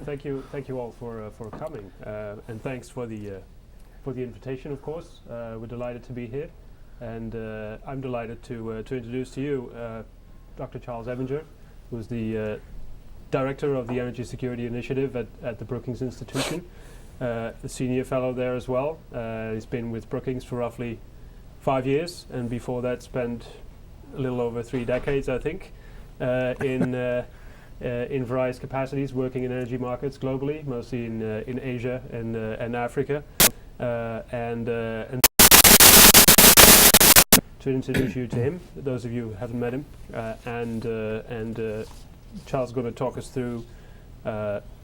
thank you all for coming, and thanks for the invitation. Of course, we're delighted to be here, and I'm delighted to introduce to you Dr. Charles Ebinger, who's the director of the Energy Security Initiative at the Brookings Institution, the senior fellow there as well. He's been with Brookings for roughly 5 years, and before that spent a little over 3 decades, I think, in various capacities, working in energy markets globally, mostly in Asia and Africa. And to introduce you to him, those of you who haven't met him, and Charles is going to talk us through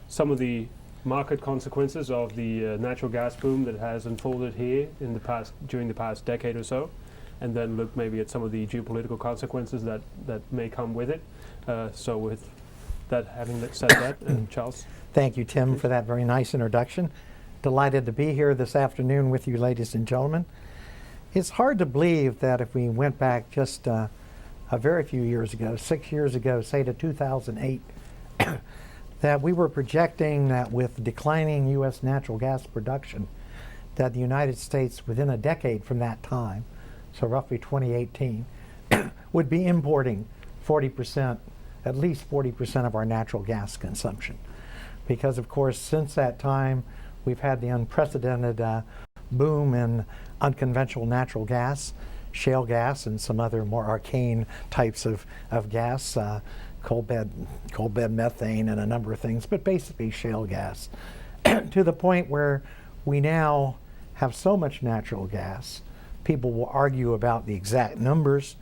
some of the market consequences of the natural gas boom that has unfolded here during the past decade or so, and then look maybe at some of the geopolitical consequences that may come with it. So with that, having said that, Charles. Thank you, Tim, for that very nice introduction. Delighted to be here this afternoon with you, ladies and gentlemen. It's hard to believe that if we went back just a very few years ago, 6 years ago, say to 2008, that we were projecting that with declining U.S. natural gas production, that the United States, within a decade from that time, so roughly 2018, would be importing 40%, at least 40% of our natural gas consumption. Because, of course, since that time, we've had the unprecedented boom in unconventional natural gas, shale gas, and some other more arcane types of gas, coal bed methane, and a number of things, but basically shale gas, to the point where we now have so much natural gas. People will argue about the exact numbers,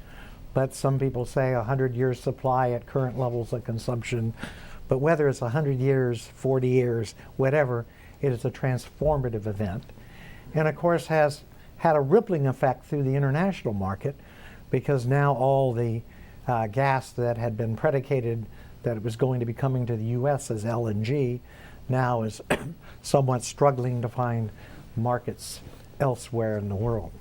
but some people say 100 years supply at current levels of consumption. But whether it's 100 years, 40 years, whatever, it is a transformative event. And of course has had a rippling effect through the international market, because now all the gas that had been predicated that it was going to be coming to the U.S. as LNG now is somewhat struggling to find markets elsewhere in the world.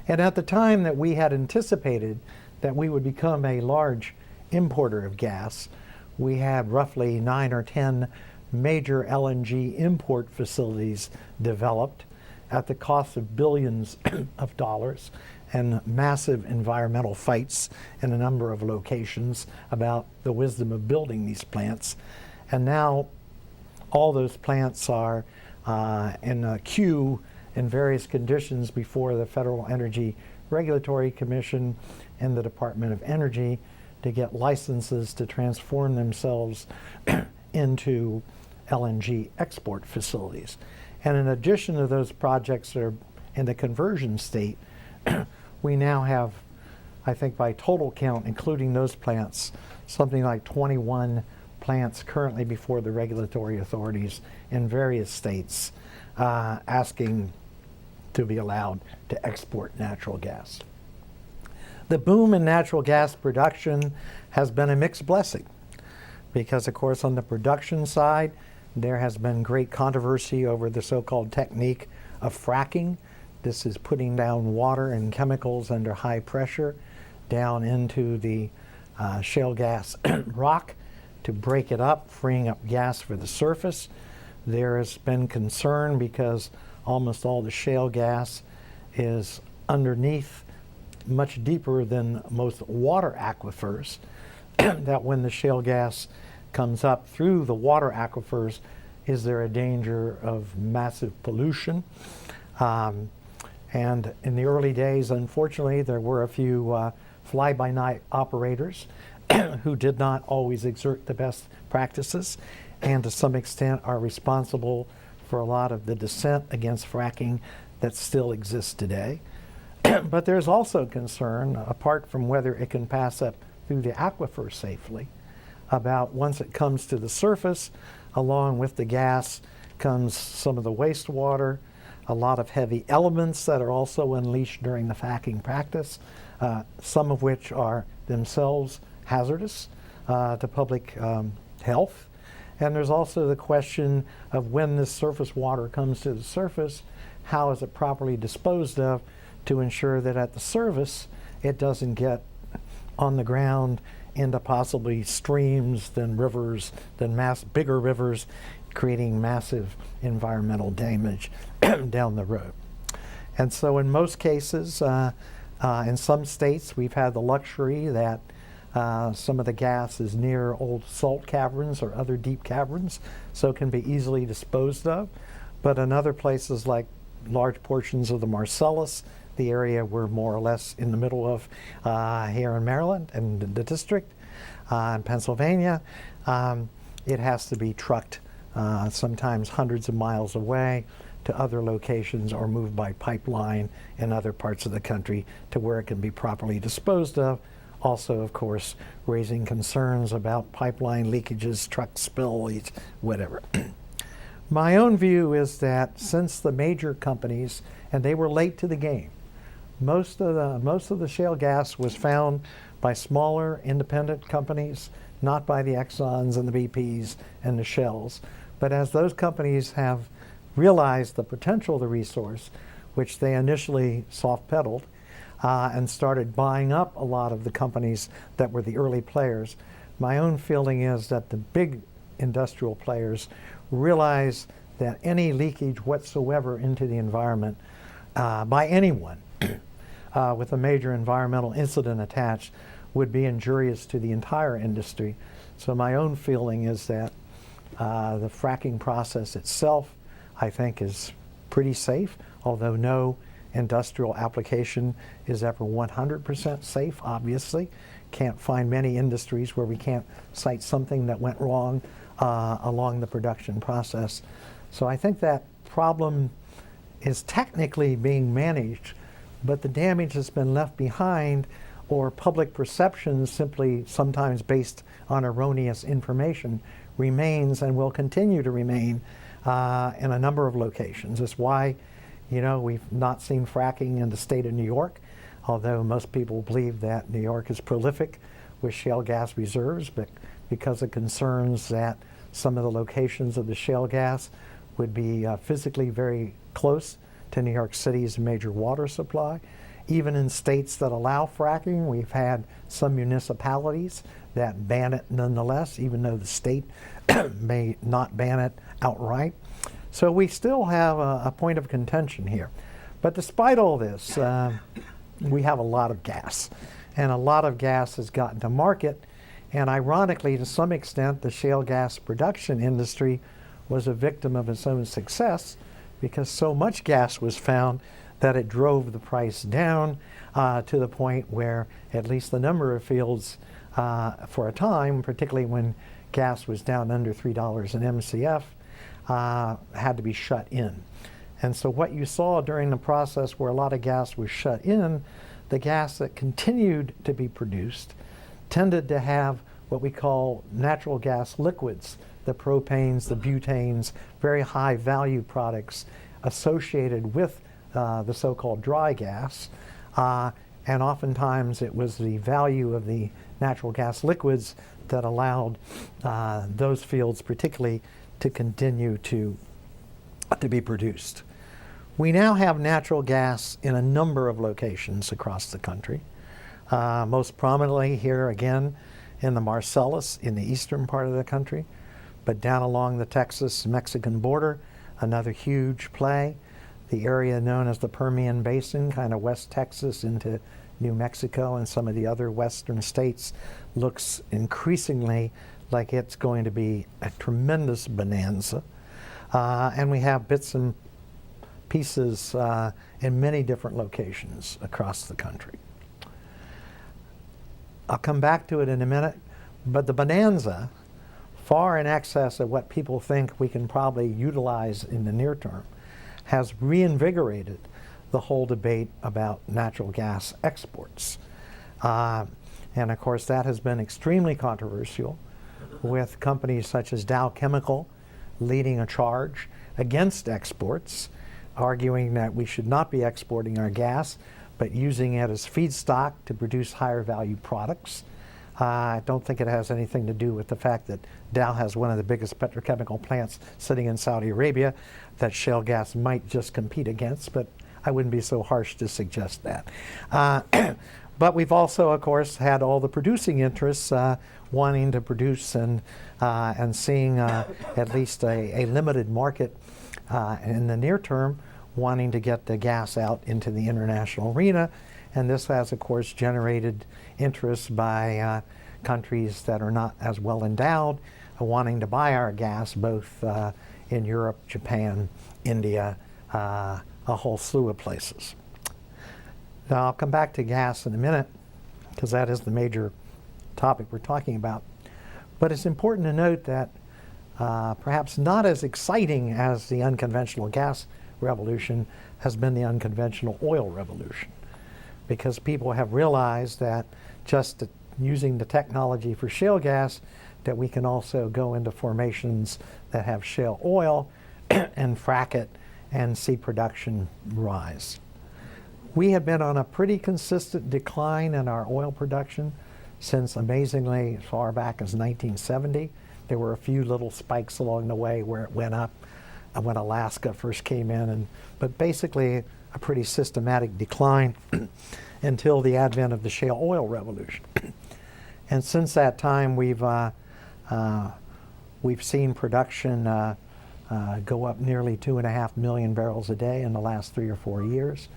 And at the time that we had anticipated that we would become a large importer of gas, we had roughly 9 or 10 major LNG import facilities developed at the cost of billions of dollars, and massive environmental fights in a number of locations about the wisdom of building these plants. And now all those plants are in a queue in various conditions before the Federal Energy Regulatory Commission and the Department of Energy to get licenses to transform themselves into LNG export facilities. And in addition to those projects that are in the conversion state, we now have, I think by total count, including those plants, something like 21 plants currently before the regulatory authorities in various states asking to be allowed to export natural gas. The boom in natural gas production has been a mixed blessing, because of course on the production side there has been great controversy over the so-called technique of fracking. This is putting down water and chemicals under high pressure down into the shale gas rock to break it up, freeing up gas for the surface. There has been concern because almost all the shale gas is underneath, much deeper than most water aquifers, that when the shale gas comes up through the water aquifers, is there a danger of massive pollution? And in the early days, unfortunately, there were a few fly-by-night operators who did not always exert the best practices, and to some extent are responsible for a lot of the dissent against fracking that still exists today. But there's also concern, apart from whether it can pass up through the aquifer safely, about once it comes to the surface, along with the gas comes some of the wastewater, a lot of heavy elements that are also unleashed during the fracking practice, some of which are themselves hazardous to public health. And there's also the question of when this surface water comes to the surface, how is it properly disposed of to ensure that at the surface it doesn't get on the ground into possibly streams, then rivers, then bigger rivers, creating massive environmental damage down the road. And so in most cases, in some states, we've had the luxury that some of the gas is near old salt caverns or other deep caverns, so it can be easily disposed of. But in other places like large portions of the Marcellus, the area we're more or less in the middle of here in Maryland and the district, in Pennsylvania, it has to be trucked sometimes hundreds of miles away to other locations or moved by pipeline in other parts of the country to where it can be properly disposed of. Also, of course, raising concerns about pipeline leakages, truck spillage, whatever. My own view is that since the major companies, and they were late to the game, most of the shale gas was found by smaller independent companies, not by the Exxons and the BPs and the Shells. But as those companies have realized the potential of the resource, which they initially soft-pedaled, and started buying up a lot of the companies that were the early players, my own feeling is that the big industrial players realize that any leakage whatsoever into the environment by anyone with a major environmental incident attached would be injurious to the entire industry. So my own feeling is that the fracking process itself, I think, is pretty safe, although no industrial application is ever 100% safe, obviously. Can't find many industries where we can't cite something that went wrong along the production process. So I think that problem is technically being managed, but the damage has been left behind, or public perception, simply sometimes based on erroneous information, remains and will continue to remain in a number of locations. That's why, we've not seen fracking in the state of New York, although most people believe that New York is prolific with shale gas reserves, but because of concerns that some of the locations of the shale gas would be physically very close to New York City's major water supply. Even in states that allow fracking, we've had some municipalities that ban it nonetheless, even though the state may not ban it outright. So we still have a point of contention here. But despite all this, we have a lot of gas. And a lot of gas has gotten to market. And ironically, to some extent, the shale gas production industry was a victim of its own success, because so much gas was found that it drove the price down to the point where at least the number of fields for a time, particularly when gas was down under $3 an MCF, had to be shut in. And so what you saw during the process where a lot of gas was shut in, the gas that continued to be produced tended to have what we call natural gas liquids, the propanes, the butanes, very high value products associated with the so-called dry gas. And oftentimes it was the value of the natural gas liquids that allowed those fields particularly to continue to be produced. We now have natural gas in a number of locations across the country. Most prominently here again in the Marcellus in the eastern part of the country, but down along the Texas-Mexican border, another huge play. The area known as the Permian Basin, kind of West Texas into New Mexico and some of the other western states, looks increasingly like it's going to be a tremendous bonanza. And we have bits and pieces in many different locations across the country. I'll come back to it in a minute, but the bonanza, far in excess of what people think we can probably utilize in the near term, has reinvigorated the whole debate about natural gas exports. And of course that has been extremely controversial, with companies such as Dow Chemical leading a charge against exports, arguing that we should not be exporting our gas, but using it as feedstock to produce higher value products. I don't think it has anything to do with the fact that Dow has one of the biggest petrochemical plants sitting in Saudi Arabia that shale gas might just compete against, but I wouldn't be so harsh to suggest that. But we've also, of course, had all the producing interests wanting to produce and seeing at least a limited market in the near term, wanting to get the gas out into the international arena. And this has, of course, generated interest by countries that are not as well endowed, wanting to buy our gas, both in Europe, Japan, India, a whole slew of places. Now, I'll come back to gas in a minute, because that is the major topic we're talking about. But it's important to note that perhaps not as exciting as the unconventional gas revolution has been the unconventional oil revolution, because people have realized that just using the technology for shale gas, that we can also go into formations that have shale oil and frack it and see production rise. We have been on a pretty consistent decline in our oil production since, amazingly, as far back as 1970. There were a few little spikes along the way where it went up when Alaska first came in, but basically a pretty systematic decline until the advent of the shale oil revolution. And since that time, we've seen production go up nearly 2.5 million barrels a day in the last 3 or 4 years.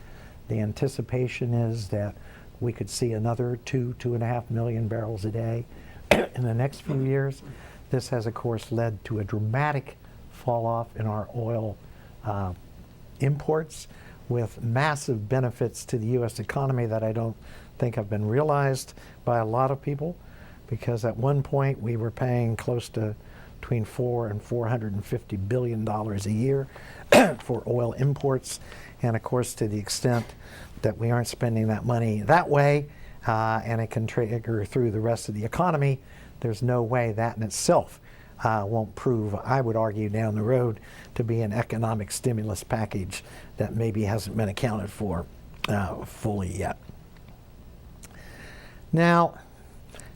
The anticipation is that we could see another 2.5 million barrels a day in the next few years. This has, of course, led to a dramatic fall off in our oil imports, with massive benefits to the U.S. economy that I don't think have been realized by a lot of people, because at one point we were paying close to between $400 and $450 billion a year for oil imports. And of course, to the extent that we aren't spending that money that way, and it can trigger through the rest of the economy, there's no way that in itself won't prove, I would argue, down the road to be an economic stimulus package that maybe hasn't been accounted for fully yet. Now,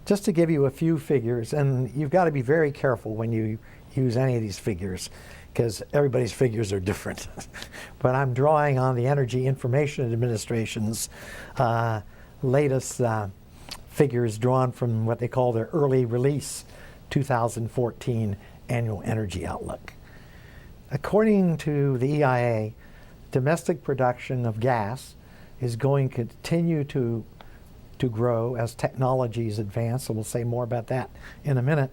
just to give you a few figures, and you've got to be very careful when you use any of these figures, because everybody's figures are different. But I'm drawing on the Energy Information Administration's latest figures drawn from what they call their early release 2014 Annual Energy Outlook. According to the EIA, domestic production of gas is going to continue to grow as technologies advance, and we'll say more about that in a minute.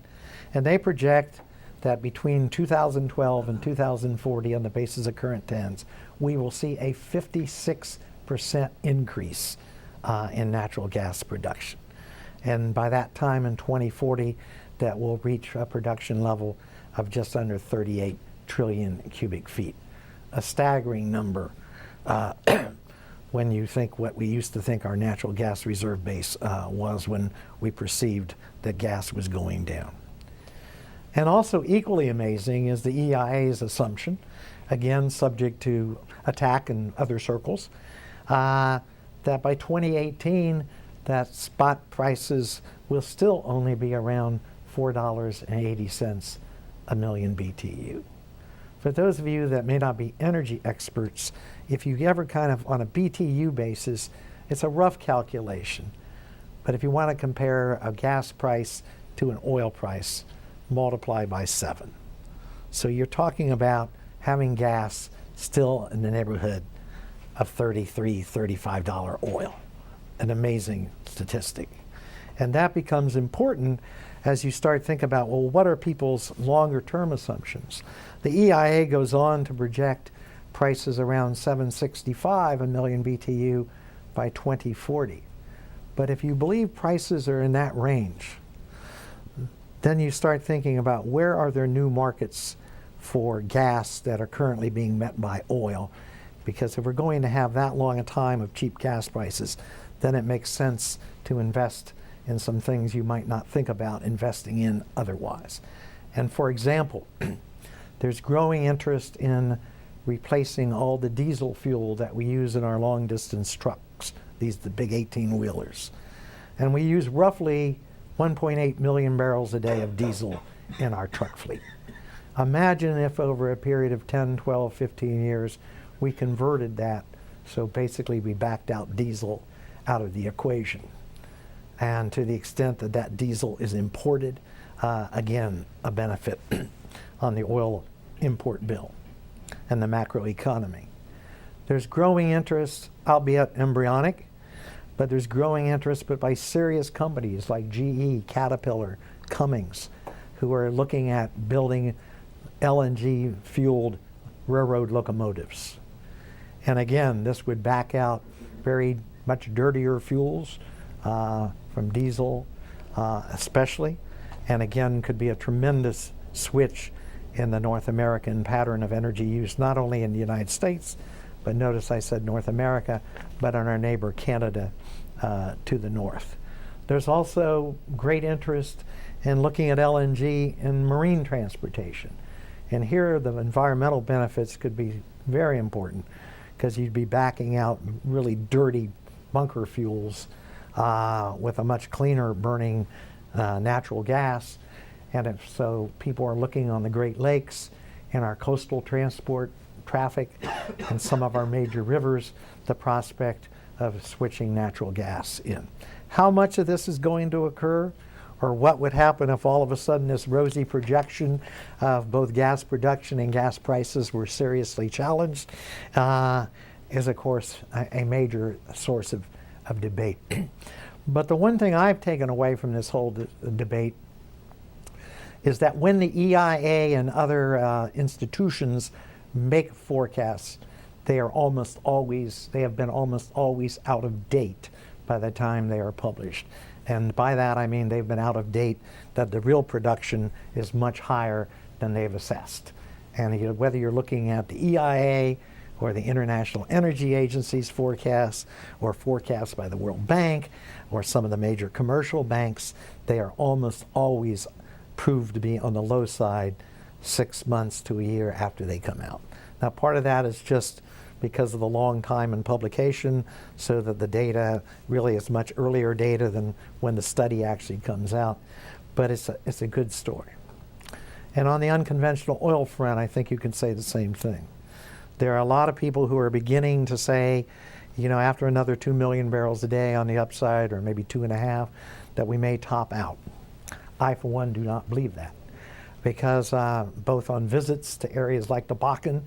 And they project that between 2012 and 2040, on the basis of current trends, we will see a 56% increase in natural gas production. And by that time in 2040, that will reach a production level of just under 38 trillion cubic feet. A staggering number when you think what we used to think our natural gas reserve base was when we perceived that gas was going down. And also equally amazing is the EIA's assumption, again subject to attack in other circles, that by 2018 that spot prices will still only be around $4.80 a million BTU. For those of you that may not be energy experts, if you ever kind of on a BTU basis, it's a rough calculation. But if you want to compare a gas price to an oil price, multiply by 7. So you're talking about having gas still in the neighborhood of $33, $35 oil. An amazing statistic. And that becomes important as you start thinking about, well, what are people's longer term assumptions? The EIA goes on to project prices around $765 a million BTU by 2040. But if you believe prices are in that range, then you start thinking about where are there new markets for gas that are currently being met by oil. Because if we're going to have that long a time of cheap gas prices, then it makes sense to invest in some things you might not think about investing in otherwise. And for example, there's growing interest in replacing all the diesel fuel that we use in our long distance trucks, the big 18-wheelers. And we use roughly 1.8 million barrels a day of diesel in our truck fleet. Imagine if over a period of 10, 12, 15 years, we converted that So basically we backed out diesel out of the equation. And to the extent that that diesel is imported, again, a benefit on the oil import bill and the macroeconomy. There's growing interest, albeit embryonic, but there's growing interest but by serious companies like GE, Caterpillar, Cummins, who are looking at building LNG-fueled railroad locomotives. And again, this would back out very much dirtier fuels from diesel especially, and again could be a tremendous switch in the North American pattern of energy use, not only in the United States, but notice I said North America, but on our neighbor Canada to the north. There's also great interest in looking at LNG in marine transportation. And here the environmental benefits could be very important because you'd be backing out really dirty bunker fuels with a much cleaner burning natural gas. And if so, people are looking on the Great Lakes and our coastal transport traffic and some of our major rivers, the prospect of switching natural gas in. How much of this is going to occur, or what would happen if all of a sudden this rosy projection of both gas production and gas prices were seriously challenged, is of course a major source of debate. But the one thing I've taken away from this whole debate is that when the EIA and other institutions make forecasts, they have been almost always out of date by the time they are published. And by that I mean they've been out of date, that the real production is much higher than they've assessed. And whether you're looking at the EIA or the International Energy Agency's forecasts, or forecasts by the World Bank, or some of the major commercial banks, they are almost always proved to be on the low side 6 months to a year after they come out. Now part of that is just because of the long time in publication, so that the data really is much earlier data than when the study actually comes out. But it's a good story. And on the unconventional oil front, I think you can say the same thing. There are a lot of people who are beginning to say, after another 2 million barrels a day on the upside, or maybe 2.5, that we may top out. I, for one, do not believe that, because both on visits to areas like the Bakken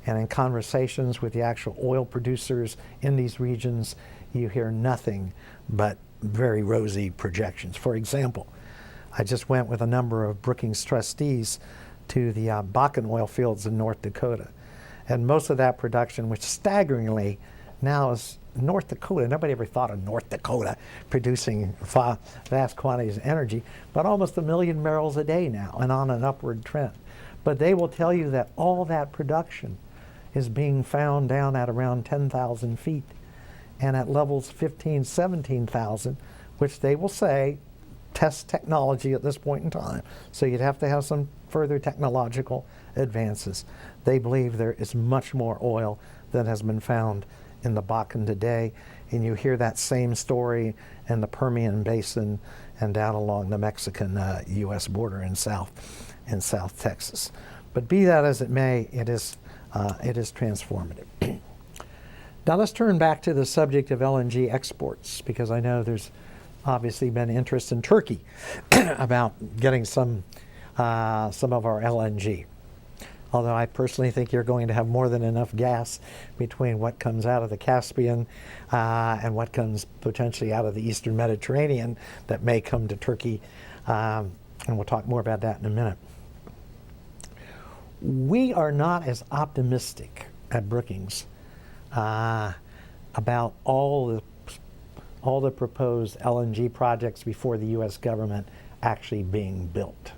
and in conversations with the actual oil producers in these regions, you hear nothing but very rosy projections. For example, I just went with a number of Brookings trustees to the Bakken oil fields in North Dakota. And most of that production, which staggeringly now is North Dakota. Nobody ever thought of North Dakota producing vast quantities of energy, but almost 1 million barrels a day now and on an upward trend. But they will tell you that all that production is being found down at around 10,000 feet and at levels 15, 17,000, which they will say test technology at this point in time. So you'd have to have some further technological advances. They believe there is much more oil than has been found in the Bakken today, and you hear that same story in the Permian Basin and down along the Mexican-U.S. border in South Texas. But be that as it may, it is transformative. Now let's turn back to the subject of LNG exports, because I know there's obviously been interest in Turkey about getting some of our LNG. Although I personally think you're going to have more than enough gas between what comes out of the Caspian and what comes potentially out of the Eastern Mediterranean that may come to Turkey. And we'll talk more about that in a minute. We are not as optimistic at Brookings about all the proposed LNG projects before the U.S. government actually being built.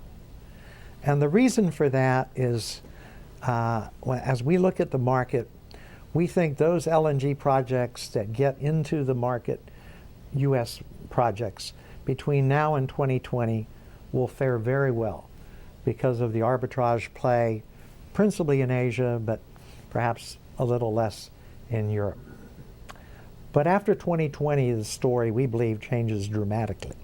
And the reason for that is, as we look at the market, we think those LNG projects that get into the market, U.S. projects, between now and 2020 will fare very well because of the arbitrage play, principally in Asia, but perhaps a little less in Europe. But after 2020, the story, we believe, changes dramatically.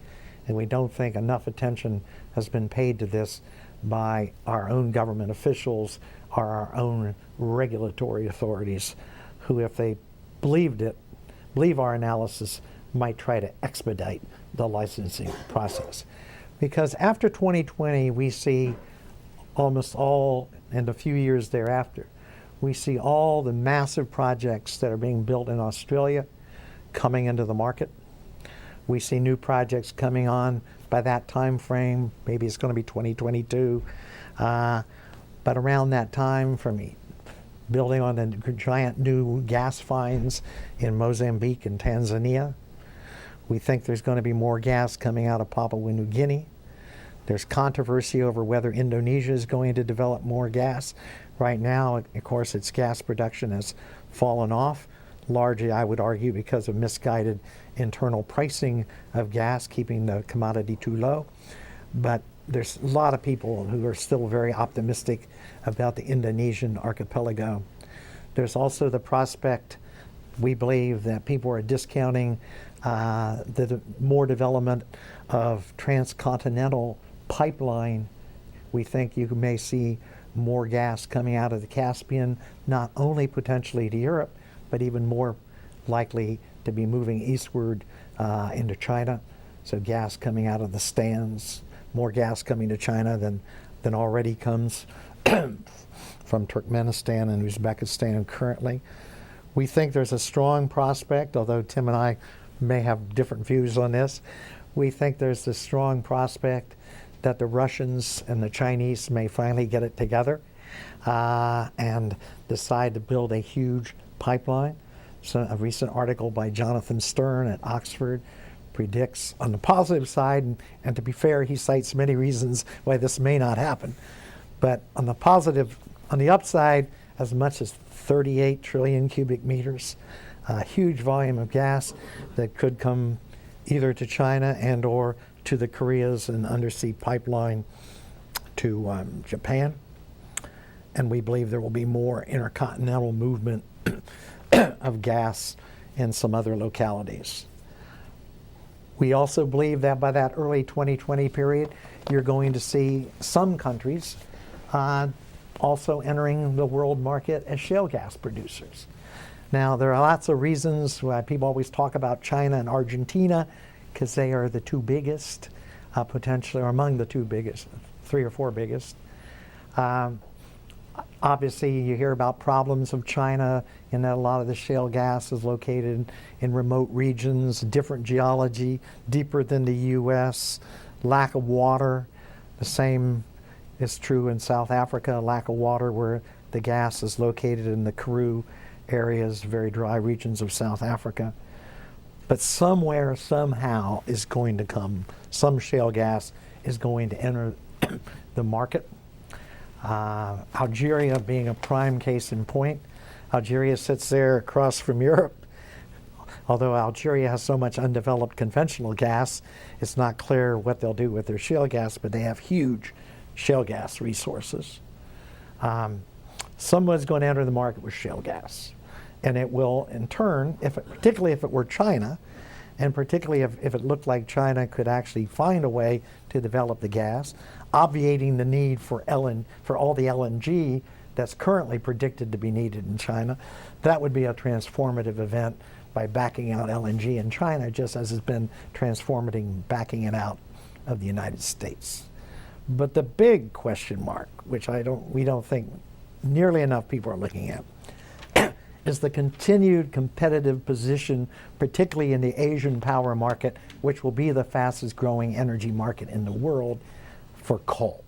And we don't think enough attention has been paid to this by our own government officials or our own regulatory authorities, who, if they believe our analysis might try to expedite the licensing process. Because after 2020, we see almost all, and a few years thereafter, we see all the massive projects that are being built in Australia coming into the market. We see new projects coming on by that time frame. Maybe it's going to be 2022. But around that time, building on the giant new gas finds in Mozambique and Tanzania. We think there's going to be more gas coming out of Papua New Guinea. There's controversy over whether Indonesia is going to develop more gas. Right now, of course, its gas production has fallen off, largely, I would argue, because of misguided internal pricing of gas, keeping the commodity too low. But there's a lot of people who are still very optimistic about the Indonesian archipelago. There's also the prospect, we believe, that people are discounting the more development of transcontinental pipeline. We think you may see more gas coming out of the Caspian, not only potentially to Europe, but even more likely to be moving eastward into China. So gas coming out of the stands, more gas coming to China than already comes from Turkmenistan and Uzbekistan currently. We think there's a strong prospect, although Tim and I may have different views on this, we think there's a strong prospect that the Russians and the Chinese may finally get it together and decide to build a huge pipeline. So a recent article by Jonathan Stern at Oxford predicts on the positive side, and to be fair, he cites many reasons why this may not happen. But on the upside, as much as 38 trillion cubic meters, a huge volume of gas that could come either to China and or to the Koreas, an undersea pipeline to Japan. And we believe there will be more intercontinental movement of gas in some other localities. We also believe that by that early 2020 period, you're going to see some countries also entering the world market as shale gas producers. Now, there are lots of reasons why people always talk about China and Argentina, because they are the two biggest, potentially, or among the two biggest, 3 or 4 biggest. Obviously, you hear about problems of China in that a lot of the shale gas is located in remote regions, different geology, deeper than the U.S., lack of water. The same is true in South Africa, lack of water where the gas is located in the Karoo areas, very dry regions of South Africa. But somewhere, somehow, is going to come, some shale gas is going to enter the market. Algeria being a prime case in point. Algeria sits there across from Europe. Although Algeria has so much undeveloped conventional gas, it's not clear what they'll do with their shale gas, but they have huge shale gas resources. Someone's going to enter the market with shale gas. And it will, in turn, particularly if it were China, and particularly if it looked like China could actually find a way to develop the gas, obviating the need for all the LNG that's currently predicted to be needed in China, that would be a transformative event by backing out LNG in China, just as has been transformative backing it out of the United States. But the big question mark, which we don't think nearly enough people are looking at, is the continued competitive position, particularly in the Asian power market, which will be the fastest growing energy market in the world, for coal.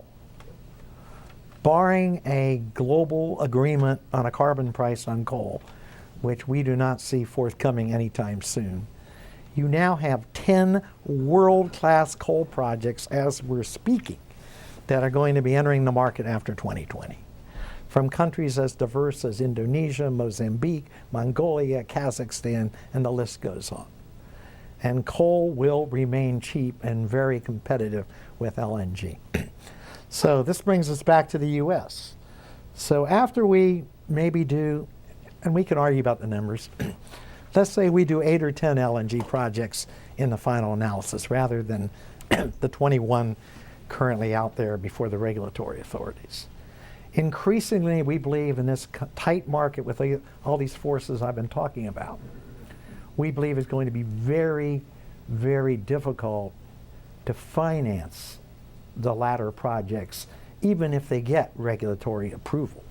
Barring a global agreement on a carbon price on coal, which we do not see forthcoming anytime soon, you now have 10 world-class coal projects as we're speaking that are going to be entering the market after 2020. From countries as diverse as Indonesia, Mozambique, Mongolia, Kazakhstan, and the list goes on. And coal will remain cheap and very competitive with LNG. So this brings us back to the U.S. So after we maybe do, and we can argue about the numbers, let's say we do 8 or 10 LNG projects in the final analysis rather than the 21 currently out there before the regulatory authorities. Increasingly, we believe in this tight market with all these forces I've been talking about, we believe it's going to be very, very difficult to finance the latter projects, even if they get regulatory approval.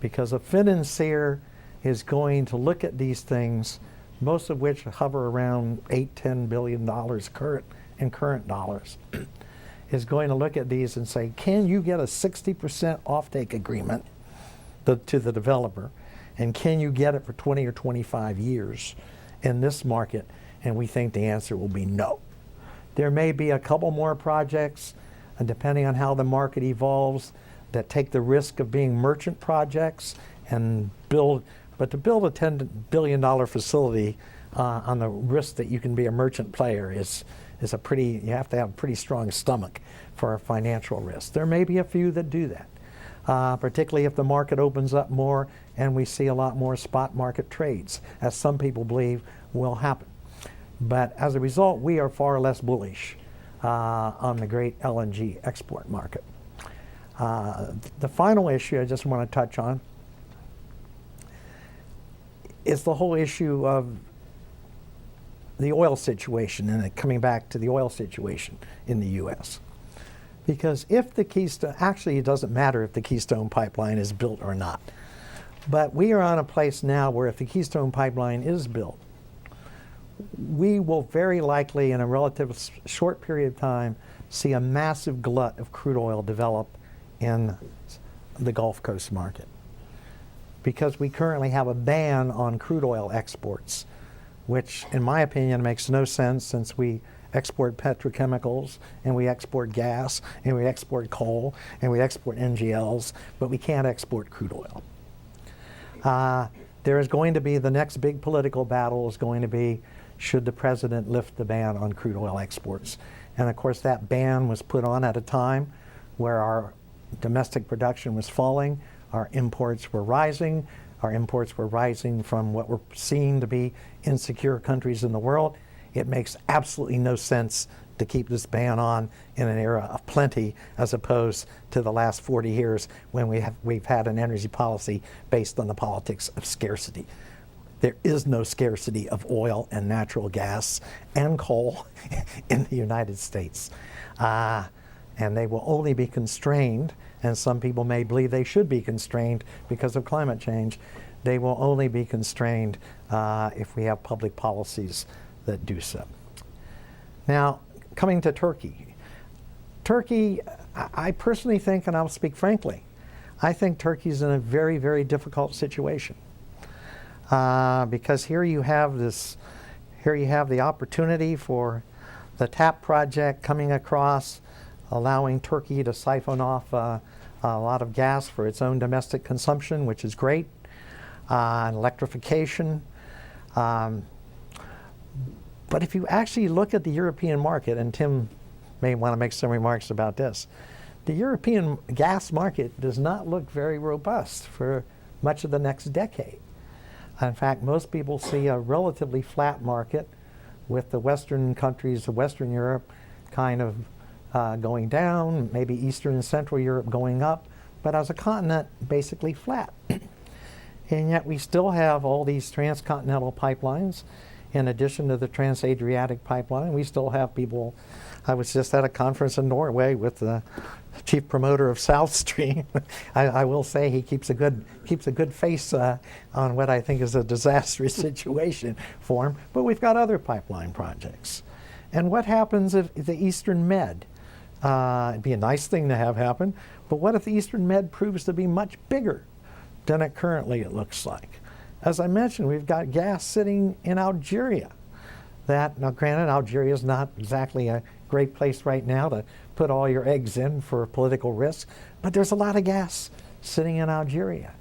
Because a financier is going to look at these things, most of which hover around $8–10 billion current dollars, is going to look at these and say, can you get a 60% offtake agreement to the developer? And can you get it for 20 or 25 years in this market? And we think the answer will be no. There may be a couple more projects, and depending on how the market evolves, that take the risk of being merchant projects and build, but to build a $10 billion facility on the risk that you can be a merchant player is a pretty, you have to have a pretty strong stomach for a financial risk. There may be a few that do that, particularly if the market opens up more and we see a lot more spot market trades, as some people believe will happen. But as a result, we are far less bullish on the great LNG export market. The final issue I just want to touch on is the whole issue of the oil situation, and coming back to the oil situation in the U.S. Because if the Keystone, actually it doesn't matter if the Keystone pipeline is built or not, but we are on a place now where if the Keystone pipeline is built, we will very likely in a relatively short period of time see a massive glut of crude oil develop in the Gulf Coast market. Because we currently have a ban on crude oil exports, which in my opinion makes no sense since we export petrochemicals and we export gas and we export coal and we export NGLs, but we can't export crude oil. There is going to be, the next big political battle is going to be, should the president lift the ban on crude oil exports? And of course that ban was put on at a time where our domestic production was falling, our imports were rising. Our imports were rising from what were seen to be insecure countries in the world. It makes absolutely no sense to keep this ban on in an era of plenty as opposed to the last 40 years when we've had an energy policy based on the politics of scarcity. There is no scarcity of oil and natural gas and coal in the United States. And they will only be constrained, and some people may believe they should be constrained because of climate change. They will only be constrained if we have public policies that do so. Now, coming to Turkey. Turkey, I personally think, and I'll speak frankly, I think Turkey's in a very, very difficult situation. Because here you have the opportunity for the TAP project coming across, allowing Turkey to siphon off a lot of gas for its own domestic consumption, which is great, and electrification. But if you actually look at the European market, and Tim may want to make some remarks about this, the European gas market does not look very robust for much of the next decade. In fact, most people see a relatively flat market with the Western countries of Western Europe kind of going down, maybe Eastern and Central Europe going up, but as a continent, basically flat. And yet we still have all these transcontinental pipelines. In addition to the Trans-Adriatic pipeline, we still have people. I was just at a conference in Norway with the chief promoter of South Stream. I will say he keeps a good face on what I think is a disastrous situation for him. But we've got other pipeline projects. And what happens if the Eastern Med? It'd be a nice thing to have happen, but what if the Eastern Med proves to be much bigger than it currently looks like? As I mentioned, we've got gas sitting in Algeria. Now granted, Algeria is not exactly a great place right now to put all your eggs in for political risk, but there's a lot of gas sitting in Algeria.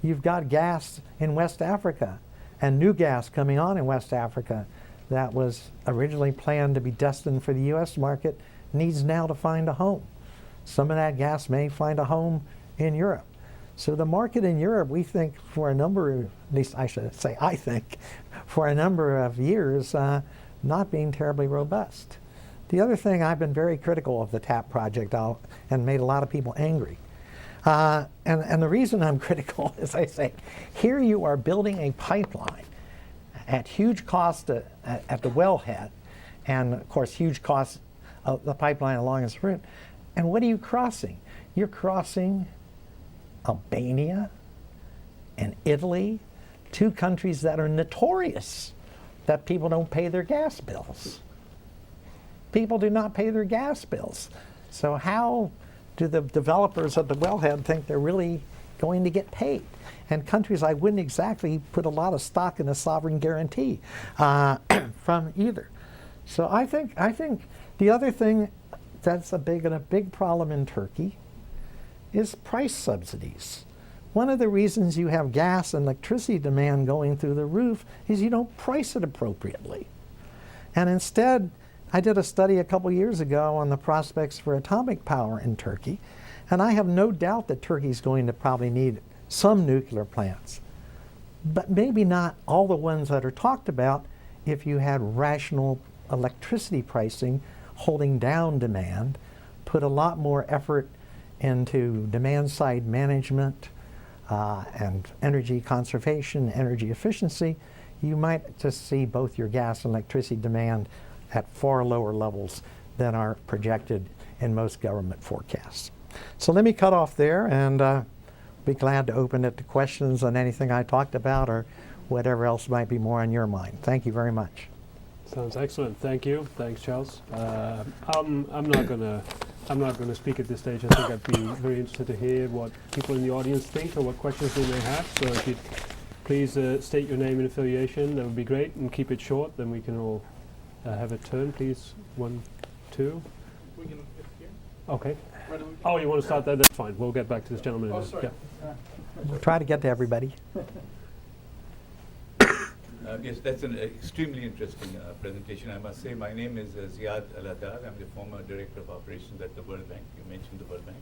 You've got gas in West Africa and new gas coming on in West Africa that was originally planned to be destined for the U.S. market, needs now to find a home. Some of that gas may find a home in Europe. So the market in Europe, we think for a number of, at least I should say I think, for a number of years, not being terribly robust. The other thing, I've been very critical of the TAP project and made a lot of people angry. And the reason I'm critical is I say, here you are building a pipeline at huge cost at the wellhead, and of course huge cost of the pipeline along its route. And what are you crossing? You're crossing Albania and Italy, two countries that are notorious that people don't pay their gas bills. People do not pay their gas bills. So how do the developers of the wellhead think they're really going to get paid? And countries, I wouldn't exactly put a lot of stock in a sovereign guarantee from either. So I think the other thing that's a big problem in Turkey is price subsidies. One of the reasons you have gas and electricity demand going through the roof is you don't price it appropriately. And instead, I did a study a couple years ago on the prospects for atomic power in Turkey, and I have no doubt that Turkey's going to probably need some nuclear plants, but maybe not all the ones that are talked about if you had rational electricity pricing holding down demand, put a lot more effort into demand side management and energy conservation, energy efficiency. You might just see both your gas and electricity demand at far lower levels than are projected in most government forecasts. So let me cut off there and be glad to open it to questions on anything I talked about or whatever else might be more on your mind. Thank you very much. Sounds excellent. Thank you. Thanks, Charles. I'm not gonna speak at this stage. I think I'd be very interested to hear what people in the audience think or what questions they may have. So if you'd please state your name and affiliation, that would be great, and keep it short. Then we can all have a turn, please. 1, 2. We can get here. Okay. Oh, you want to start there? That's fine. We'll get back to this gentleman in a minute. Sorry. Yeah. We'll try to get to everybody. Yes, that's an extremely interesting presentation. I must say, my name is Ziad Al-Haddad. I'm the former Director of Operations at the World Bank. You mentioned the World Bank.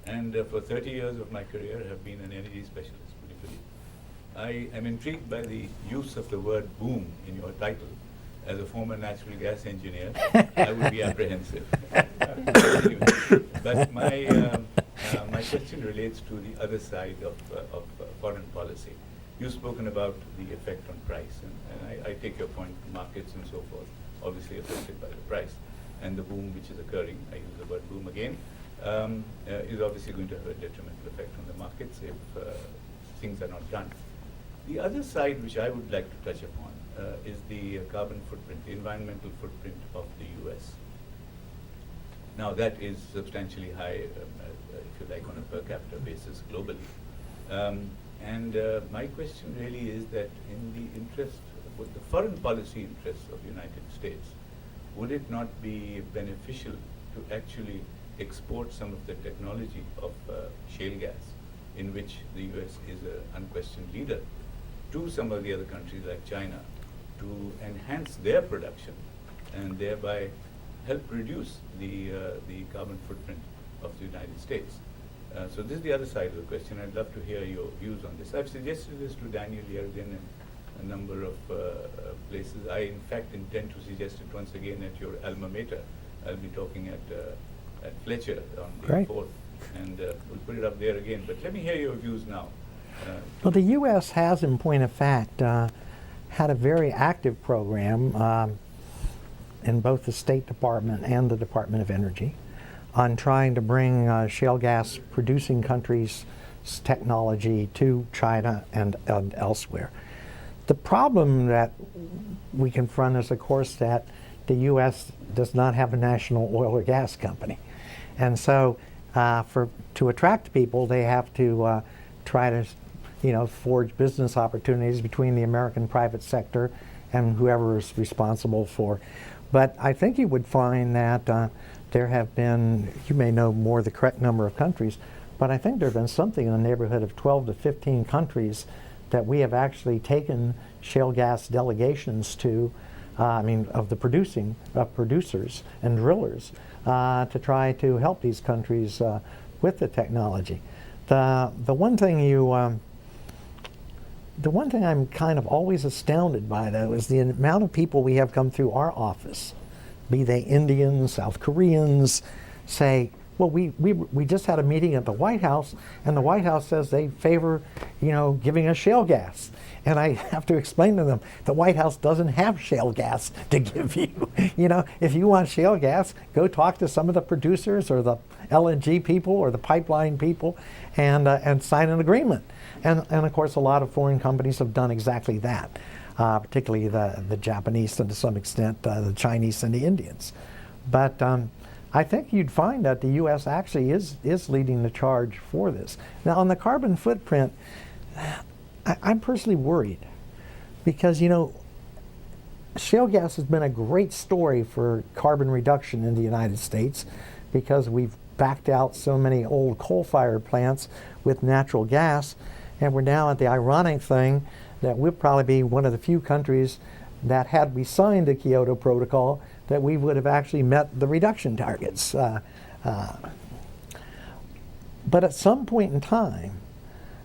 And for 30 years of my career, I have been an energy specialist, particularly. I am intrigued by the use of the word boom in your title. As a former natural gas engineer, I would be apprehensive. Anyway, but my question relates to the other side of foreign policy. You've spoken about the effect on price, and I take your point, markets and so forth, obviously affected by the price. And the boom which is occurring, I use the word boom again, is obviously going to have a detrimental effect on the markets if things are not done. The other side which I would like to touch upon is the carbon footprint, the environmental footprint of the US. Now that is substantially high, if you like, on a per capita basis globally. And my question really is that in the interest, with the foreign policy interests of the United States, would it not be beneficial to actually export some of the technology of shale gas, in which the US is an unquestioned leader, to some of the other countries like China, to enhance their production and thereby help reduce the carbon footprint of the United States? So this is the other side of the question. I'd love to hear your views on this. I've suggested this to Daniel Yergin and a number of places. I, in fact, intend to suggest it once again at your alma mater. I'll be talking at Fletcher on the 4th, and we'll put it up there again. But let me hear your views now. Well, the U.S. has, in point of fact, had a very active program in both the State Department and the Department of Energy on trying to bring shale gas producing countries' technology to China and elsewhere. The problem that we confront is, of course, that the U.S. does not have a national oil or gas company. And so to attract people, they have to try to forge business opportunities between the American private sector and whoever is responsible for. But I think you would find that there have been, you may know more the correct number of countries, but I think there have been something in the neighborhood of 12 to 15 countries that we have actually taken shale gas delegations to, of the producers and drillers, to try to help these countries with the technology. The one thing I'm kind of always astounded by, though, is the amount of people we have come through our office, be they Indians, South Koreans, say, Well, we just had a meeting at the White House, and the White House says they favor, giving us shale gas. And I have to explain to them, the White House doesn't have shale gas to give you. If you want shale gas, go talk to some of the producers or the LNG people or the pipeline people and sign an agreement. And of course, a lot of foreign companies have done exactly that, particularly the Japanese and to some extent the Chinese and the Indians. But I think you'd find that the U.S. actually is leading the charge for this. Now, on the carbon footprint, I'm personally worried because, shale gas has been a great story for carbon reduction in the United States because we've backed out so many old coal-fired plants with natural gas, and we're now at the ironic thing that we'll probably be one of the few countries that had we signed the Kyoto Protocol that we would have actually met the reduction targets. But at some point in time,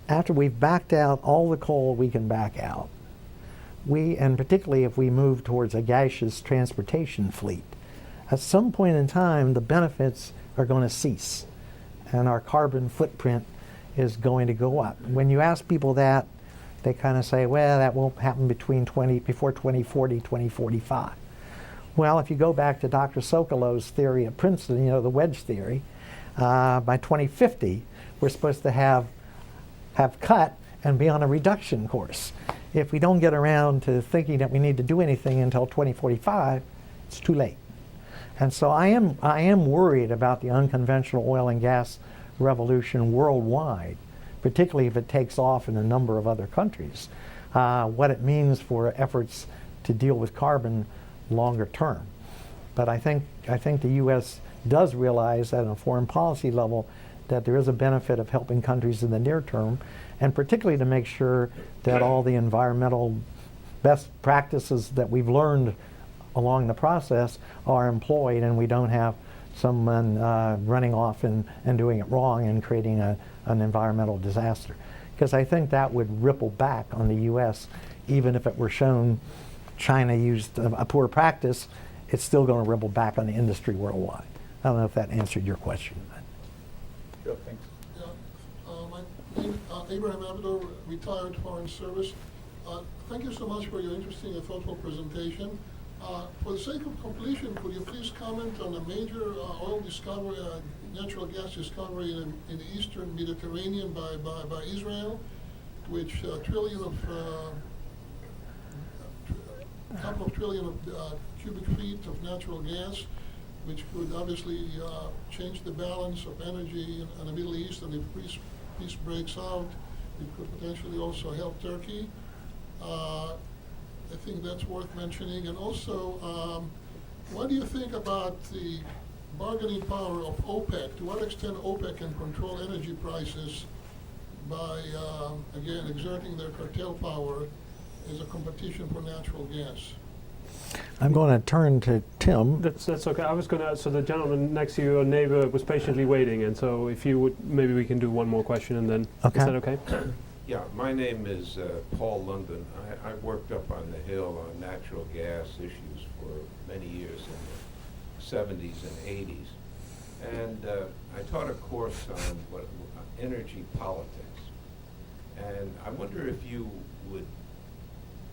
after we've backed out all the coal we can back out, and particularly if we move towards a gaseous transportation fleet, at some point in time the benefits are going to cease and our carbon footprint is going to go up. When you ask people that, they kind of say, well, that won't happen before 2040, 2045. Well, if you go back to Dr. Sokolow's theory at Princeton, the wedge theory, by 2050, we're supposed to have cut and be on a reduction course. If we don't get around to thinking that we need to do anything until 2045, it's too late. And so I am worried about the unconventional oil and gas revolution worldwide, particularly if it takes off in a number of other countries, what it means for efforts to deal with carbon longer term. But I think the U.S. does realize that on a foreign policy level that there is a benefit of helping countries in the near term, and particularly to make sure that all the environmental best practices that we've learned along the process are employed, and we don't have someone running off and doing it wrong and creating an environmental disaster. Because I think that would ripple back on the U.S. even if it were shown China used a poor practice, it's still going to ripple back on the industry worldwide. I don't know if that answered your question. Sure, thanks. Yeah, my name Abraham Abdul, retired Foreign Service. Thank you so much for your interesting and thoughtful presentation. For the sake of completion, could you please comment on a major oil discovery, natural gas discovery in the eastern Mediterranean by Israel, which couple of trillion of cubic feet of natural gas, which could obviously change the balance of energy in the Middle East, and if peace breaks out, it could potentially also help Turkey. I think that's worth mentioning. And also, what do you think about the bargaining power of OPEC? To what extent OPEC can control energy prices by, again, exerting their cartel power as a competition for natural gas? I'm going to turn to Tim. That's okay. I was going to, so the gentleman next to you, your neighbor, was patiently waiting, and so if you would, maybe we can do one more question and then, Okay. Is that okay? Yeah, my name is Paul London. I worked up on the Hill on natural gas issues for many years in the 70s and 80s. And I taught a course on energy politics. And I wonder if you would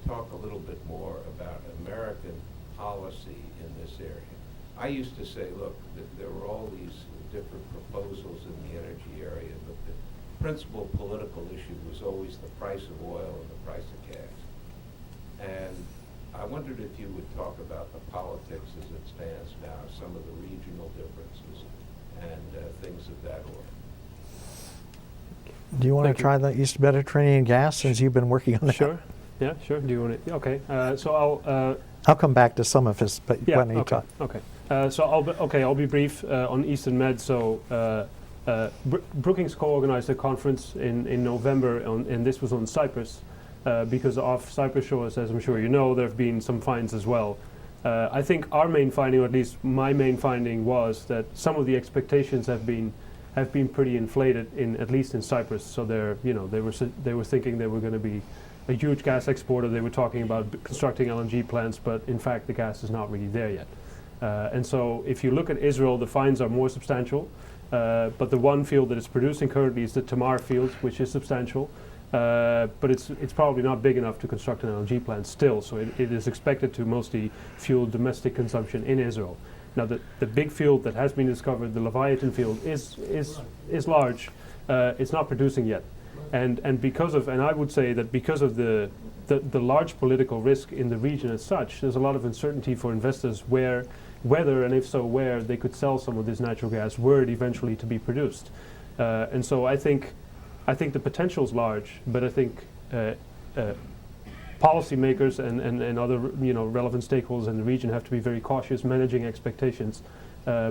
talk a little bit more about American policy in this area. I used to say, look, there were all these different proposals in the energy area, but the principal political issue was always the price of oil and the price of gas. And I wondered if you would talk about the politics as it stands now, some of the regional differences and things of that order. Do you want Thank to you. try the East Mediterranean gas since you've been working on that? Sure. Yeah, sure. Do you want to? Okay. So I'll come back to some of his, but yeah. why don't you Okay. talk? Okay. So I'll be brief on Eastern Med. So Brookings co-organized a conference in November, and this was on Cyprus, because off Cyprus shores, as I'm sure you know, there have been some finds as well. I think our main finding, or at least my main finding, was that some of the expectations have been pretty inflated at least in Cyprus. So they were thinking they were going to be a huge gas exporter. They were talking about constructing LNG plants, but in fact the gas is not really there yet. And so if you look at Israel, the finds are more substantial. But the one field that is producing currently is the Tamar field, which is substantial. But it's probably not big enough to construct an LNG plant still, so it is expected to mostly fuel domestic consumption in Israel. Now the big field that has been discovered, the Leviathan field, is large. It's not producing yet, and I would say that because of the large political risk in the region as such, there's a lot of uncertainty for investors whether and if so where they could sell some of this natural gas were it eventually to be produced. And so I think the potential is large, but I think policymakers and other relevant stakeholders in the region have to be very cautious managing expectations,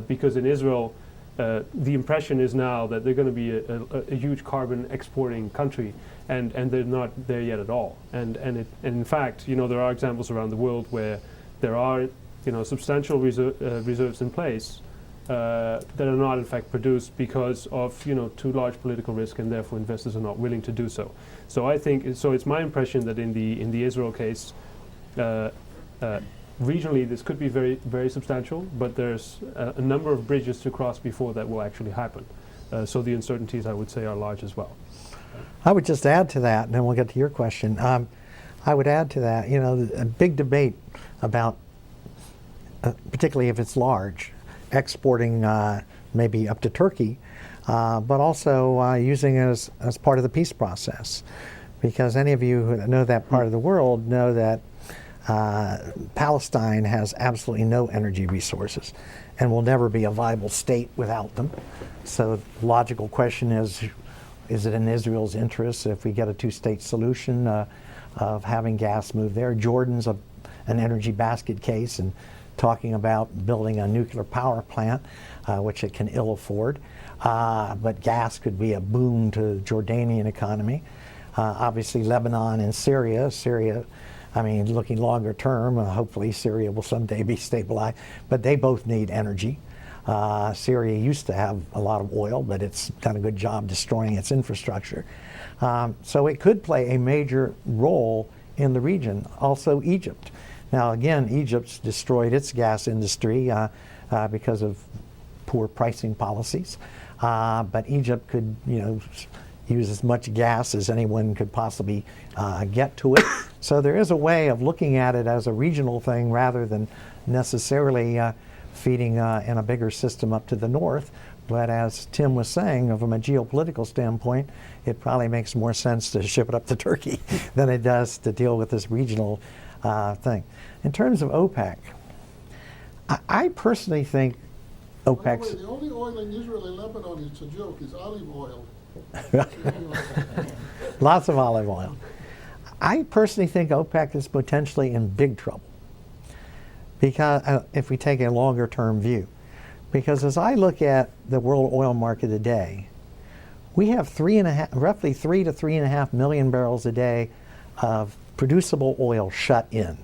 because in Israel the impression is now that they're going to be a huge carbon exporting country, and they're not there yet at all. And in fact, there are examples around the world where there are substantial reserves in place that are not in fact produced because of too large political risk, and therefore investors are not willing to do so. So I think it's my impression that in the Israel case, regionally this could be very, very substantial, but there's a number of bridges to cross before that will actually happen. So the uncertainties, I would say, are large as well. I would just add to that, and then we'll get to your question. I would add to that, a big debate about, particularly if it's large, exporting maybe up to Turkey, but also using it as part of the peace process. Because any of you who know that part of the world know that Palestine has absolutely no energy resources and will never be a viable state without them. So the logical question is it in Israel's interest if we get a two-state solution of having gas move there? Jordan's an energy basket case and talking about building a nuclear power plant, which it can ill afford. But gas could be a boon to the Jordanian economy. Obviously Lebanon and Syria, looking longer term, hopefully Syria will someday be stabilized, but they both need energy. Syria used to have a lot of oil, but it's done a good job destroying its infrastructure. So it could play a major role in the region. Also Egypt. Now again, Egypt's destroyed its gas industry because of poor pricing policies. But Egypt could, use as much gas as anyone could possibly get to it. So there is a way of looking at it as a regional thing rather than necessarily feeding in a bigger system up to the north. But as Tim was saying, from a geopolitical standpoint, it probably makes more sense to ship it up to Turkey than it does to deal with this regional thing. In terms of OPEC, I personally think OPEC's... By the way, the only oil in Israel and Lebanon, it's a joke, is olive oil. Lots of olive oil. I personally think OPEC is potentially in big trouble, because if we take a longer term view. Because as I look at the world oil market today, we have roughly 3 to 3.5 million barrels a day of producible oil shut in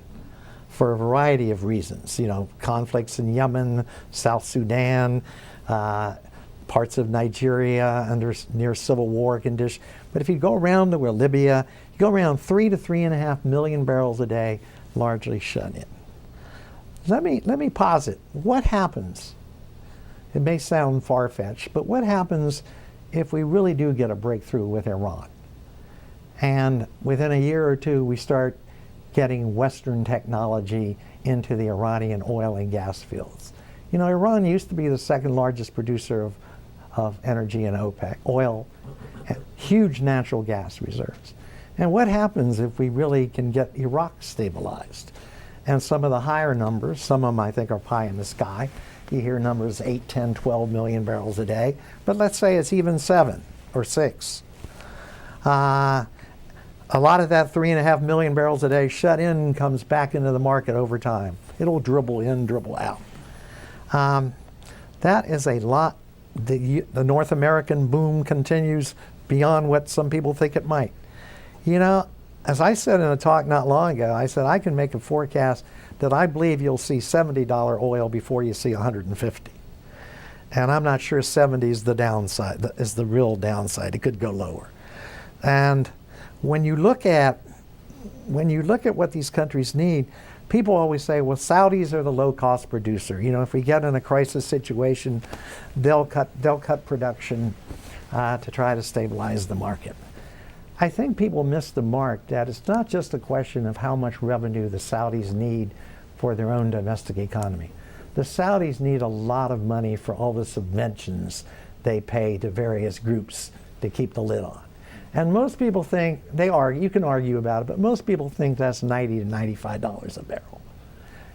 for a variety of reasons. Conflicts in Yemen, South Sudan, parts of Nigeria near civil war conditions. But if you go around to where Libya, you go around 3 to 3.5 million barrels a day largely shut in. Let me posit, what happens? It may sound far-fetched, but what happens if we really do get a breakthrough with Iran? And within a year or two, we start getting Western technology into the Iranian oil and gas fields. Iran used to be the second largest producer of energy in OPEC, oil, huge natural gas reserves. And what happens if we really can get Iraq stabilized? And some of the higher numbers, some of them I think are pie in the sky. You hear numbers 8, 10, 12 million barrels a day, but let's say it's even 7 or 6. A lot of that 3.5 million barrels a day shut in comes back into the market over time. It'll dribble in, dribble out. That is a lot. The North American boom continues beyond what some people think it might. As I said in a talk not long ago, I said I can make a forecast that I believe you'll see $70 oil before you see 150. And I'm not sure 70 is the downside, is the real downside. It could go lower. And when you look at what these countries need, people always say, well, Saudis are the low-cost producer. You know, if we get in a crisis situation, they'll cut production to try to stabilize the market. I think people miss the mark that it's not just a question of how much revenue the Saudis need for their own domestic economy. The Saudis need a lot of money for all the subventions they pay to various groups to keep the lid on. And most people think, you can argue about it, but most people think that's $90 to $95 a barrel.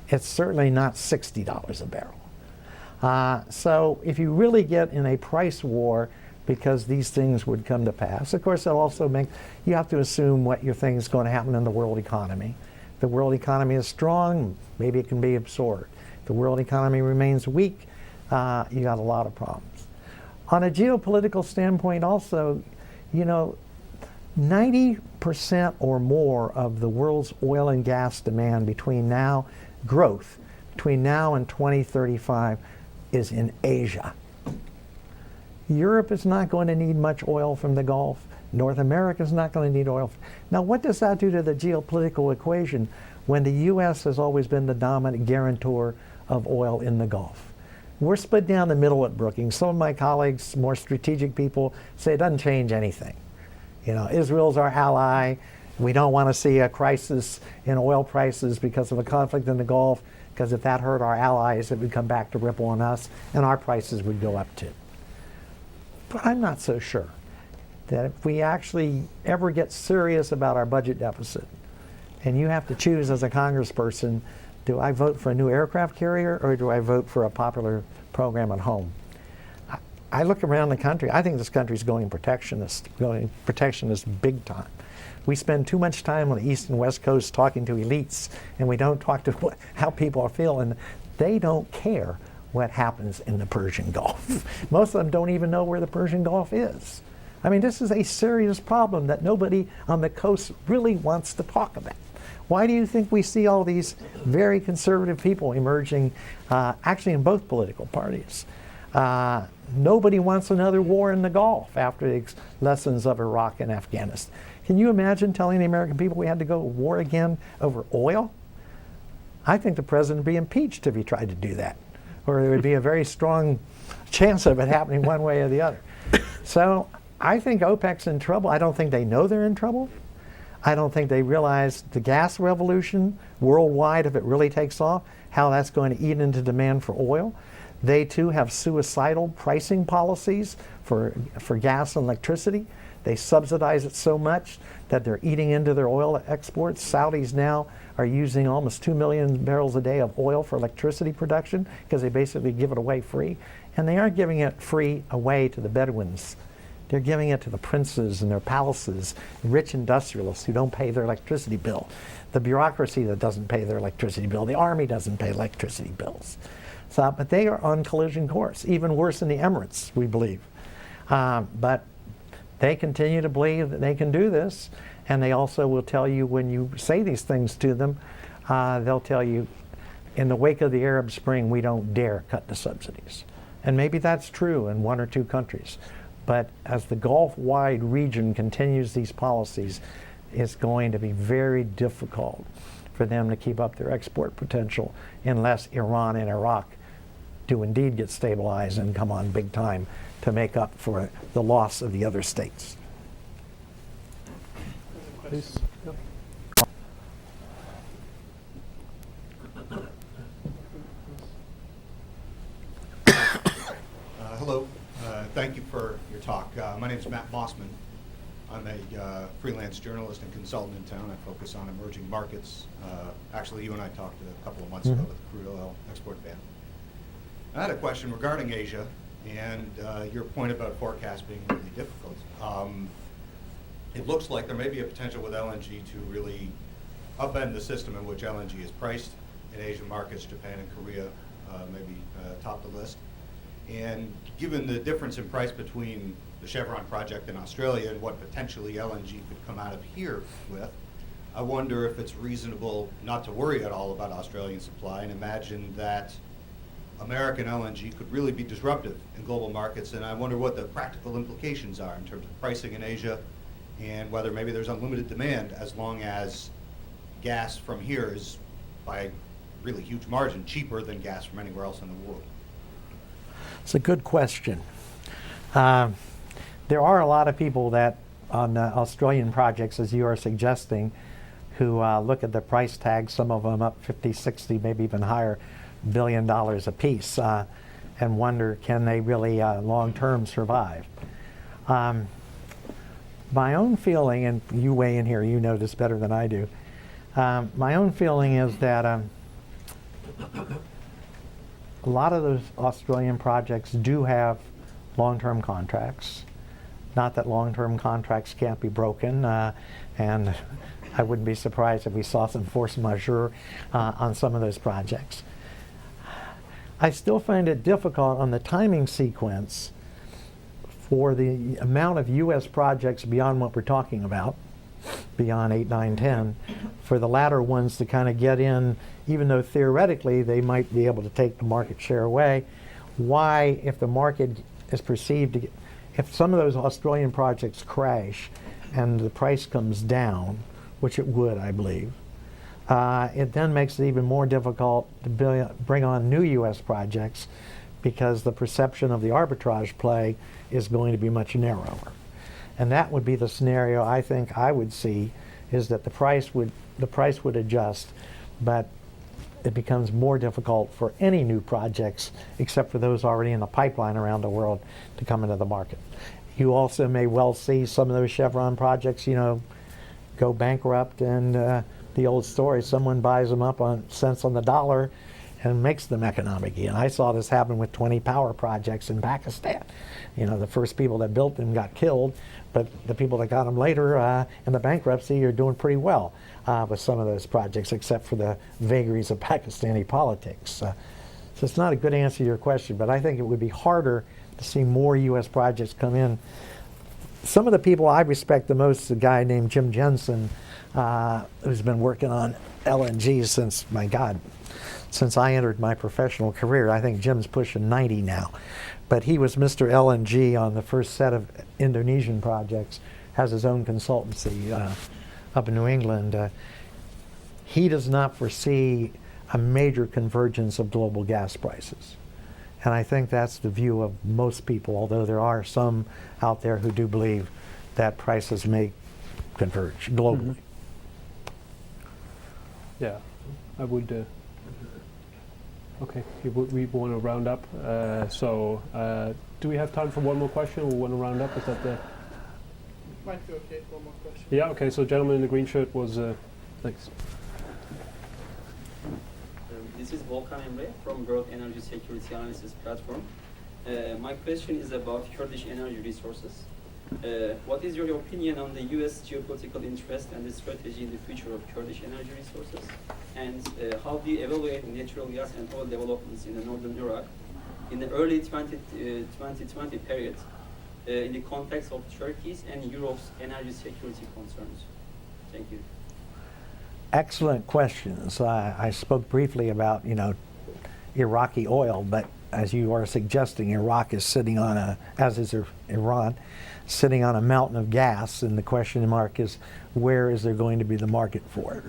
It's certainly not $60 a barrel. So if you really get in a price war because these things would come to pass, of course, you have to assume what you think is going to happen in the world economy. If the world economy is strong, maybe it can be absorbed. If the world economy remains weak, you got a lot of problems. On a geopolitical standpoint also, you know, 90% or more of the world's oil and gas demand between now and 2035 is in Asia. Europe is not going to need much oil from the Gulf. North America is not going to need oil. Now, what does that do to the geopolitical equation when the U.S. has always been the dominant guarantor of oil in the Gulf? We're split down the middle at Brookings. Some of my colleagues, more strategic people, say it doesn't change anything. You know, Israel's our ally. We don't want to see a crisis in oil prices because of a conflict in the Gulf, because if that hurt our allies, it would come back to ripple on us, and our prices would go up too. But I'm not so sure that if we actually ever get serious about our budget deficit, and you have to choose as a congressperson, do I vote for a new aircraft carrier or do I vote for a popular program at home? I look around the country, I think this country's going protectionist big time. We spend too much time on the East and West Coast talking to elites, and we don't talk to how people are feeling. They don't care what happens in the Persian Gulf. Most of them don't even know where the Persian Gulf is. I mean, this is a serious problem that nobody on the coast really wants to talk about. Why do you think we see all these very conservative people emerging, actually in both political parties? Nobody wants another war in the Gulf after the lessons of Iraq and Afghanistan. Can you imagine telling the American people we had to go to war again over oil? I think the president would be impeached if he tried to do that, or there would be a very strong chance of it happening one way or the other. So I think OPEC's in trouble. I don't think they know they're in trouble. I don't think they realize the gas revolution worldwide, if it really takes off, how that's going to eat into demand for oil. They too have suicidal pricing policies for gas and electricity. They subsidize it so much that they're eating into their oil exports. Saudis now are using almost 2 million barrels a day of oil for electricity production because they basically give it away free. And they aren't giving it free away to the Bedouins. They're giving it to the princes and their palaces, rich industrialists who don't pay their electricity bill, the bureaucracy that doesn't pay their electricity bill, the army doesn't pay electricity bills. So, but they are on collision course, even worse in the Emirates, we believe. But they continue to believe that they can do this, and they also will tell you when you say these things to them, they'll tell you, in the wake of the Arab Spring, we don't dare cut the subsidies. And maybe that's true in one or two countries. But as the Gulf-wide region continues these policies, it's going to be very difficult for them to keep up their export potential unless Iran and Iraq do indeed get stabilized and come on big time to make up for the loss of the other states. Please. Yep. Hello. Thank you for your talk. My name is Matt Mossman. I'm a freelance journalist and consultant in town. I focus on emerging markets. Actually, you and I talked a couple of months ago with the crude oil export ban. I had a question regarding Asia and your point about forecasts being really difficult. It looks like there may be a potential with LNG to really upend the system in which LNG is priced in Asian markets. Japan and Korea maybe top the list. And given the difference in price between the Chevron project in Australia and what potentially LNG could come out of here with, I wonder if it's reasonable not to worry at all about Australian supply and imagine that American LNG could really be disruptive in global markets. And I wonder what the practical implications are in terms of pricing in Asia and whether maybe there's unlimited demand as long as gas from here is by a really huge margin, cheaper than gas from anywhere else in the world? It's a good question. There are a lot of people that on Australian projects, as you are suggesting, who look at the price tag, some of them up 50, 60, maybe even higher $1 billion a piece, and wonder, can they really long-term survive? My own feeling, and you weigh in here, you know this better than I do, my own feeling is that a lot of those Australian projects do have long-term contracts. Not that long-term contracts can't be broken, and I wouldn't be surprised if we saw some force majeure on some of those projects. I still find it difficult on the timing sequence for the amount of U.S. projects beyond what we're talking about, beyond 8, 9, 10, for the latter ones to kind of get in, even though theoretically they might be able to take the market share away. Why, if the market is perceived to get, if some of those Australian projects crash and the price comes down, which it would, I believe, it then makes it even more difficult to bring on new U.S. projects, because the perception of the arbitrage play is going to be much narrower. And that would be the scenario I think I would see, is that the price would adjust, but it becomes more difficult for any new projects, except for those already in the pipeline around the world, to come into the market. You also may well see some of those Chevron projects, go bankrupt, and the old story, someone buys them up on cents on the dollar and makes them economic again. I saw this happen with 20 power projects in Pakistan. The first people that built them got killed, but the people that got them later in the bankruptcy are doing pretty well with some of those projects, except for the vagaries of Pakistani politics. So it's not a good answer to your question, but I think it would be harder to see more U.S. projects come in. Some of the people I respect the most is a guy named Jim Jensen, who's been working on LNG since I entered my professional career. I think Jim's pushing 90 now. But he was Mr. LNG on the first set of Indonesian projects, has his own consultancy up in New England. He does not foresee a major convergence of global gas prices. And I think that's the view of most people, although there are some out there who do believe that prices may converge globally. Mm-hmm. Yeah, I would. Okay, we want to round up. Do we have time for one more question, or we want to round up? Is that the? Might be okay. One more question. Yeah. Okay. So, gentleman in the green shirt was. Thanks. This is Volkan Emre from World Energy Security Analysis Platform. My question is about Kurdish energy resources. What is your opinion on the U.S. geopolitical interest and the strategy in the future of Kurdish energy resources? And how do you evaluate natural gas and oil developments in the northern Iraq in the early 2020 period in the context of Turkey's and Europe's energy security concerns? Thank you. Excellent questions. I spoke briefly about, Iraqi oil, but as you are suggesting, Iraq is sitting on as is Iran, sitting on a mountain of gas, and the question mark is, where is there going to be the market for it?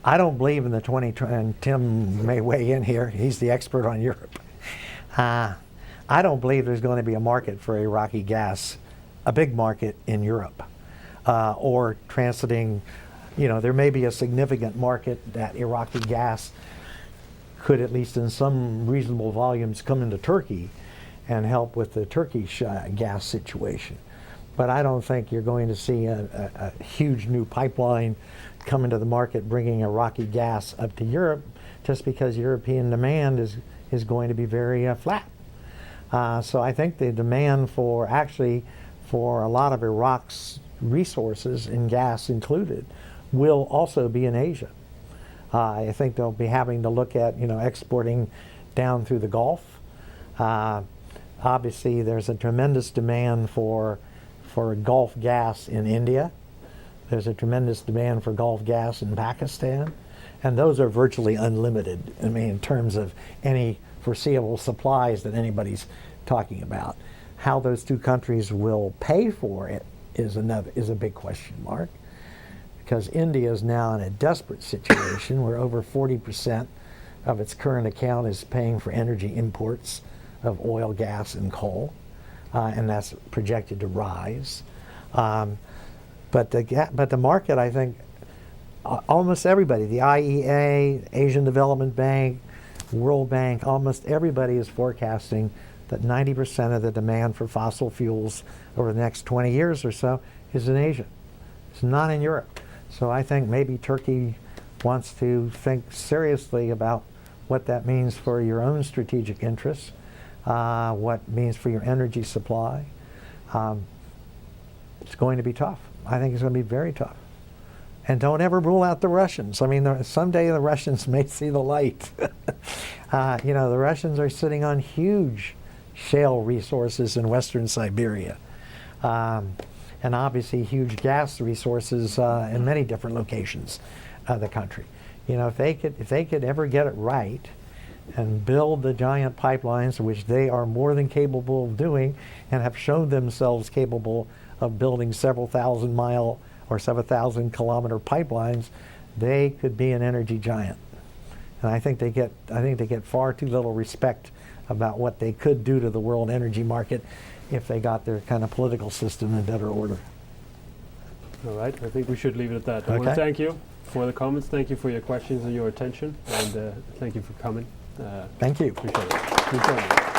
I don't believe in the and Tim may weigh in here, he's the expert on Europe. I don't believe there's going to be a market for Iraqi gas, a big market in Europe, or transiting. There may be a significant market that Iraqi gas could, at least in some reasonable volumes, come into Turkey and help with the Turkish gas situation. But I don't think you're going to see a huge new pipeline come into the market bringing Iraqi gas up to Europe, just because European demand is going to be very flat. So I think the demand for a lot of Iraq's resources, in gas included, will also be in Asia. I think they'll be having to look at exporting down through the Gulf. Obviously, there's a tremendous demand for Gulf gas in India. There's a tremendous demand for Gulf gas in Pakistan, and those are virtually unlimited. In terms of any foreseeable supplies that anybody's talking about. How those two countries will pay for it is a big question mark. because India is now in a desperate situation where over 40% of its current account is paying for energy imports of oil, gas, and coal, and that's projected to rise. But the market, I think, almost everybody, the IEA, Asian Development Bank, World Bank, almost everybody is forecasting that 90% of the demand for fossil fuels over the next 20 years or so is in Asia. It's not in Europe. So I think maybe Turkey wants to think seriously about what that means for your own strategic interests, what it means for your energy supply. It's going to be tough. I think it's going to be very tough. And don't ever rule out the Russians. I mean, someday the Russians may see the light. You know, the Russians are sitting on huge shale resources in western Siberia. And obviously huge gas resources in many different locations of the country. You know, if they could ever get it right and build the giant pipelines, which they are more than capable of doing and have shown themselves capable of building several thousand mile or 7,000 kilometer pipelines, they could be an energy giant. And I think they get far too little respect about what they could do to the world energy market if they got their kind of political system in better order. All right, I think we should leave it at that. I want to thank you for the comments. Thank you for your questions and your attention, and thank you for coming. Thank you. Appreciate it.